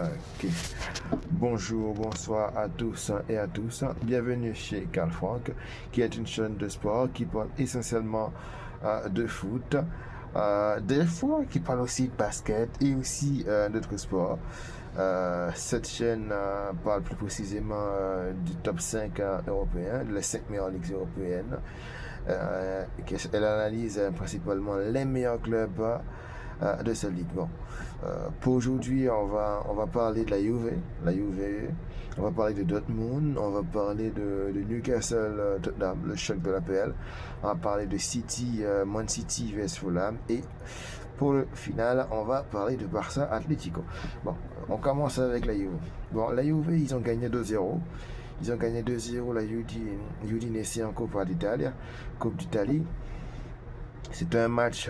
Ok. Bonjour, bonsoir à tous et à tous. Bienvenue chez Carl Frank, qui est une chaîne de sport qui parle essentiellement de foot, des fois qui parle aussi de basket et aussi d'autres sports. Cette chaîne parle plus précisément du top 5 européen, les 5 meilleures ligues européennes. Elle analyse principalement les meilleurs clubs de cette ligue. Bon, pour aujourd'hui, on va parler de la Juve, on va parler de Dortmund, on va parler de Newcastle, Tottenham, le choc de la PL, on va parler de City, Man City vs Fulham et pour le final, on va parler de Barça Atlético. Bon, on commence avec la Juve. Bon, la Juve, ils ont gagné 2-0. Ils ont gagné 2-0 la Udinese en Coppa d'Italia, Coupe d'Italie. C'est un match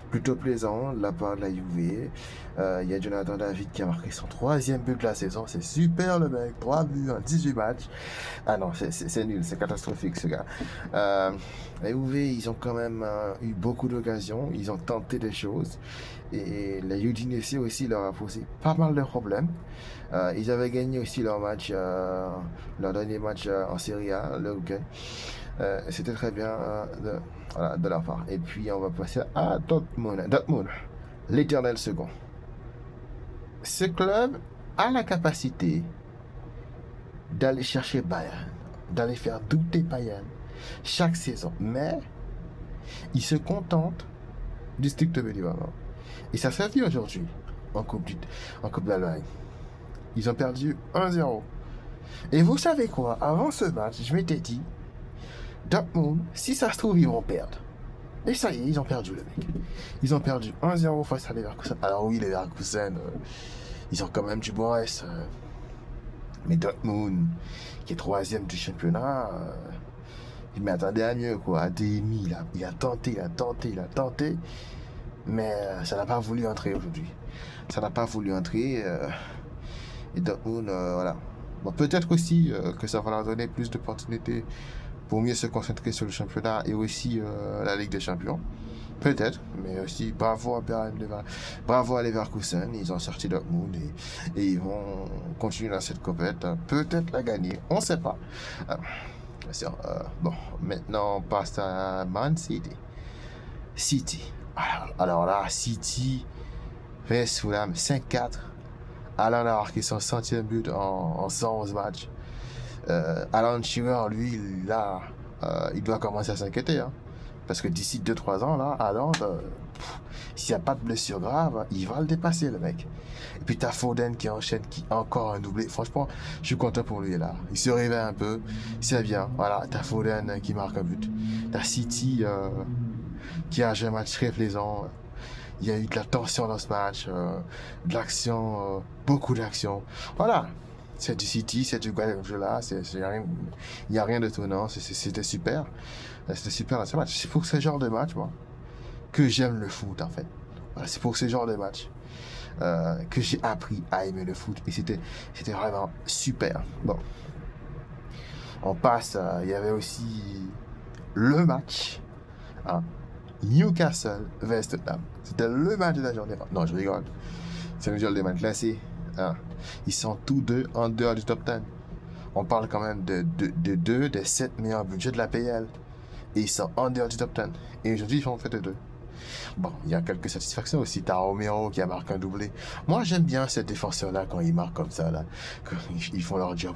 plutôt plaisant de la part de la Juve. Il y a Jonathan David qui a marqué son troisième but de la saison. C'est super le mec. 3 buts en 18 matchs. Ah non, c'est nul, c'est catastrophique ce gars. La Juve, ils ont quand même eu beaucoup d'occasions. Ils ont tenté des choses. Et la Udinese aussi leur a posé pas mal de problèmes. Ils avaient gagné aussi leur dernier match en Serie A le week-end. C'était très bien voilà, de leur part. Et puis on va passer à Dortmund. Dortmund, l'éternel second. Ce club a la capacité d'aller chercher Bayern, d'aller faire douter Bayern chaque saison. Mais il se contente du strict minimum. Et ça s'est vu aujourd'hui en Coupe d'Allemagne. Ils ont perdu 1-0. Et vous savez quoi? Avant ce match, je m'étais dit, Dortmund, si ça se trouve, ils vont perdre. Et ça y est, ils ont perdu le mec. Ils ont perdu 1-0 face à Leverkusen. Alors oui, les Leverkusen, ils ont quand même du bon reste. Mais Dortmund, qui est troisième du championnat, il m'attendait à mieux quoi. ADMI, il a tenté. Mais ça n'a pas voulu entrer aujourd'hui. Ça n'a pas voulu entrer. Et Dortmund, voilà. Bon, peut-être aussi que ça va leur donner plus d'opportunités pour mieux se concentrer sur le championnat et aussi la Ligue des Champions. Peut-être, mais aussi bravo à Leverkusen, ils ont sorti Dortmund et ils vont continuer dans cette compétition, peut-être la gagner, on ne sait pas. Bon, maintenant on passe à Man City. Alors là, City vs Fulham 5-4. Alan a marqué son centième but en 111 matchs. Alan Shearer, lui, là, il doit commencer à s'inquiéter. Hein, parce que d'ici 2-3 ans, là, Alan, s'il n'y a pas de blessure grave, il va le dépasser, le mec. Et puis t'as Foden qui enchaîne, qui encore un doublé. Franchement, je suis content pour lui, là. Il se réveille un peu, c'est bien. Voilà, t'as Foden qui marque un but. T'as City qui a joué un match très plaisant. Il y a eu de la tension dans ce match, de l'action, beaucoup d'action. Voilà, c'est du City, c'est du Guardiola, il n'y a rien de étonnant, c'était super. C'était super dans ce match. C'est pour ce genre de match, moi, que j'aime le foot, en fait. Voilà, c'est pour ce genre de match que j'ai appris à aimer le foot. Et c'était vraiment super. Bon, on passe, il y avait aussi le match. Hein, Newcastle vs Tottenham. C'était le match de la journée. Non, je rigole. C'est le jour des matchs classés. Hein. Ils sont tous deux en dehors du top 10. On parle quand même de deux des 7 meilleurs budgets de la PL. Et ils sont en dehors du top 10. Et aujourd'hui, ils font fait les deux. Bon, il y a quelques satisfactions aussi. T'as Romero qui a marqué un doublé. Moi, j'aime bien ces défenseurs-là quand ils marquent comme ça, là. Quand ils font leur job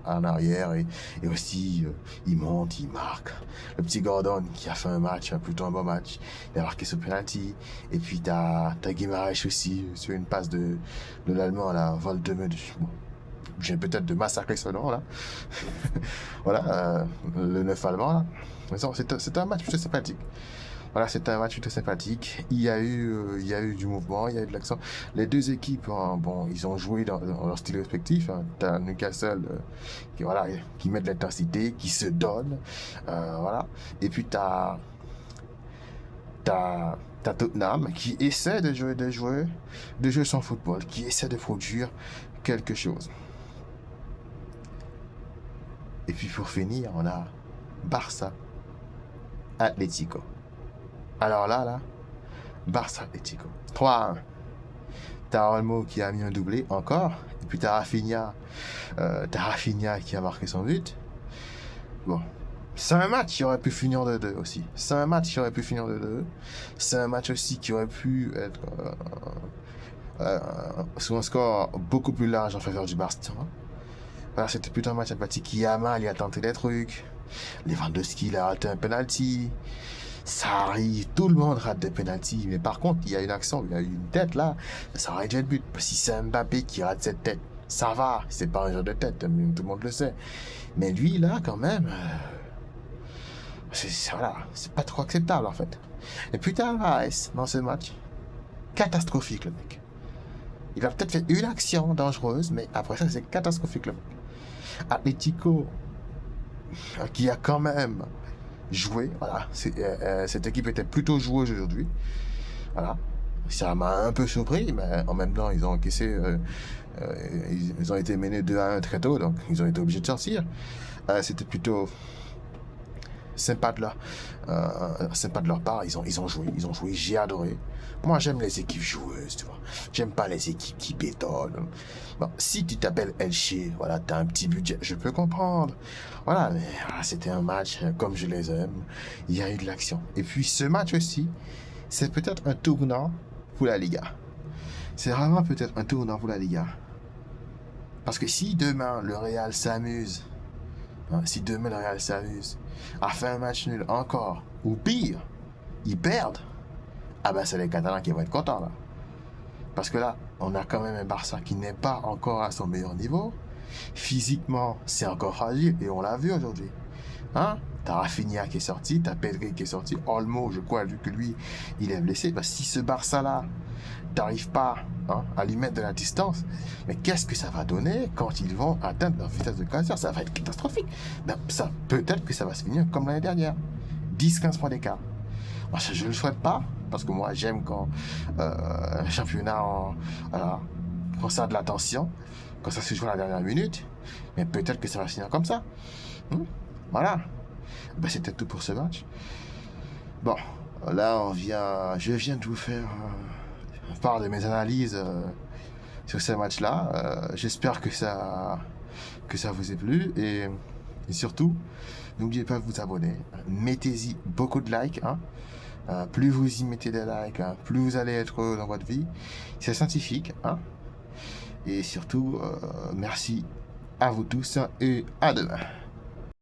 en arrière et aussi ils montent, ils marquent. Le petit Gordon qui a fait un match, plutôt un bon match. Il a marqué ce penalty. Et puis t'as Guimaraes aussi sur une passe de l'Allemand, là, Voldemort. Bon, j'ai peut-être de massacrer ce nom, là. Voilà, le 9 allemand, là. Mais c'est un match plutôt sympathique. Voilà, c'était un match plutôt sympathique. Il y a eu du mouvement, il y a eu de l'action. Les deux équipes, hein, bon, ils ont joué dans leur style respectif. Hein. T'as Newcastle qui met de l'intensité, qui se donne, voilà. Et puis t'as Tottenham qui essaie de jouer son football, qui essaie de produire quelque chose. Et puis pour finir, on a Barça Atlético. Alors là, Barça Atlético. 3-1. T'as Olmo qui a mis un doublé encore. Et puis t'as Rafinha qui a marqué son but. Bon. C'est un match qui aurait pu finir de 2 aussi. C'est un match qui aurait pu finir de 2. C'est un match aussi qui aurait pu être sur un score beaucoup plus large en faveur du Barça. Voilà, c'était plutôt un match sympathique. Yamal, il a tenté des trucs. Lewandowski, il a raté un penalty. Ça arrive, tout le monde rate des penalties. Mais par contre, il y a une action, il y a une tête là. Ça aurait dû être but. Si c'est Mbappé qui rate cette tête, ça va. C'est pas un jeu de tête, tout le monde le sait. Mais lui, là, quand même, voilà, c'est pas trop acceptable en fait. Et puis t'as Alvarez dans ce match. Catastrophique, le mec. Il a peut-être fait une action dangereuse, mais après ça, c'est catastrophique, le mec. Atlético, qui a quand même joué, voilà. Cette équipe était plutôt joueuse aujourd'hui. Voilà. Ça m'a un peu surpris, mais en même temps, ils ont encaissé. Ils ont été menés 2-1 très tôt, donc ils ont été obligés de sortir. C'était plutôt sympa de leur part. Ils ont joué, j'ai adoré. Moi, j'aime les équipes joueuses, tu vois. J'aime pas les équipes qui bétonnent. Bon, si tu t'appelles Elche, voilà, t'as un petit budget, je peux comprendre. Voilà, mais voilà, c'était un match comme je les aime. Il y a eu de l'action. Et puis, ce match aussi, c'est peut-être un tournant pour la Liga. C'est vraiment peut-être un tournant pour la Liga. Parce que si demain, le Real s'amuse, à faire un match nul encore, ou pire, ils perdent, ah ben c'est les Catalans qui vont être contents là. Parce que là, on a quand même un Barça qui n'est pas encore à son meilleur niveau. Physiquement, c'est encore fragile et on l'a vu aujourd'hui. Hein? T'as Rafinha qui est sorti, t'as Pedri qui est sorti, Olmo, je crois, vu que lui, il est blessé. Ben, si ce Barça-là, t'arrives pas à lui mettre de la distance, mais qu'est-ce que ça va donner quand ils vont atteindre leur vitesse de croisière? Ça va être catastrophique. Ben, peut-être que ça va se finir comme l'année dernière. 10-15 points d'écart. Moi, je ne le souhaite pas, parce que moi, j'aime quand le championnat prend ça de l'attention, quand ça se joue à la dernière minute, mais peut-être que ça va finir comme ça. Voilà. Ben, c'était tout pour ce match. Bon, là, je viens de vous faire part de mes analyses sur ce match-là. J'espère que ça vous ait plu et surtout, n'oubliez pas de vous abonner. Mettez-y beaucoup de likes. Plus vous y mettez des likes, plus vous allez être heureux dans votre vie. C'est scientifique. Et surtout, merci à vous tous et à demain.